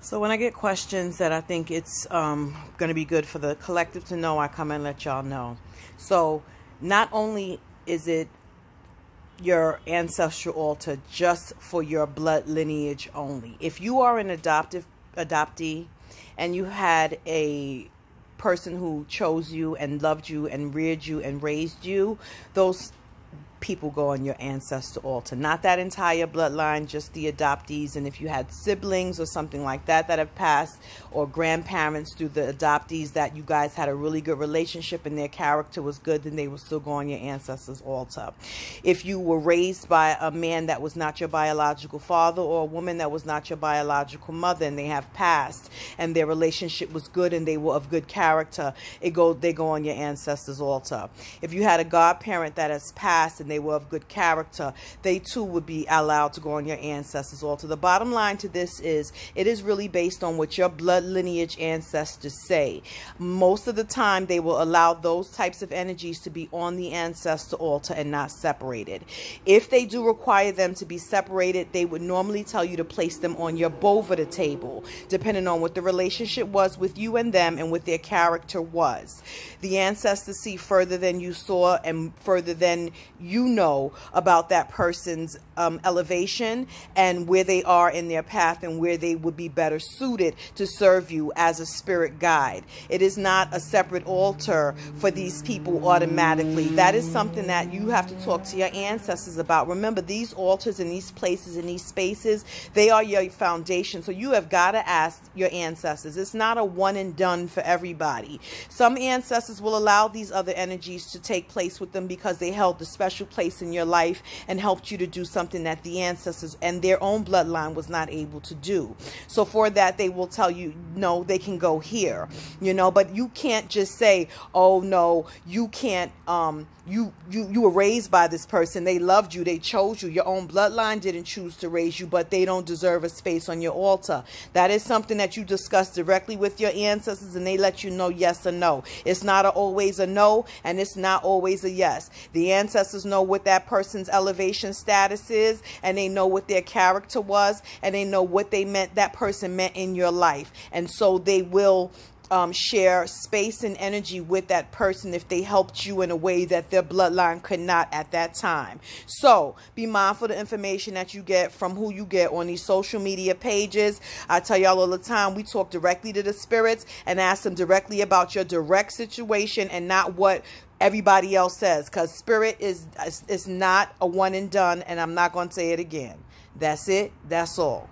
So when I get questions that I think it's going to be good for the collective to know, I come and let y'all know. So not only is it your ancestral altar just for your blood lineage only. If you are an adoptee and you had a person who chose you and loved you and reared you and raised you, those people go on your ancestor altar. Not that entire bloodline, just the adoptees. And if you had siblings or something like that that have passed, or grandparents through the adoptees that you guys had a really good relationship and their character was good, then they will still go on your ancestors altar. If you were raised by a man that was not your biological father, or a woman that was not your biological mother, and they have passed and their relationship was good and they were of good character, they go on your ancestors altar. If you had a godparent that has passed and they were of good character, they too would be allowed to go on your ancestors altar. The bottom line to this is, it is really based on what your blood lineage ancestors say. Most of the time they will allow those types of energies to be on the ancestor altar and not separated. If they do require them to be separated, they would normally tell you to place them on your bovita table, depending on what the relationship was with you and them and what their character was. The ancestors see further than you saw and further than you know about that person's elevation and where they are in their path and where they would be better suited to serve you as a spirit guide. It is not a separate altar for these people automatically. That is something that you have to talk to your ancestors about. Remember, these altars and these places and these spaces, they are your foundation. So you have got to ask your ancestors. It's not a one and done for everybody. Some ancestors will allow these other energies to take place with them because they held a special place in your life and helped you to do something that the ancestors and their own bloodline was not able to do. So for that, they will tell you, no, they can go here, you know, but you can't just say, oh no, you can't, you were raised by this person. They loved you. They chose you. Your own bloodline didn't choose to raise you, but they don't deserve a space on your altar. That is something that you discuss directly with your ancestors, and they let you know yes or no. It's not always a no, and it's not always a yes. The ancestors know what that person's elevation status is, and they know what their character was, and they know what that person meant in your life. And so they will share space and energy with that person if they helped you in a way that their bloodline could not at that time. So be mindful of the information that you get from who you get on these social media pages. I tell y'all all the time, we talk directly to the spirits and ask them directly about your direct situation and not what everybody else says, because spirit is not a one and done, and I'm not going to say it again. That's it. That's all.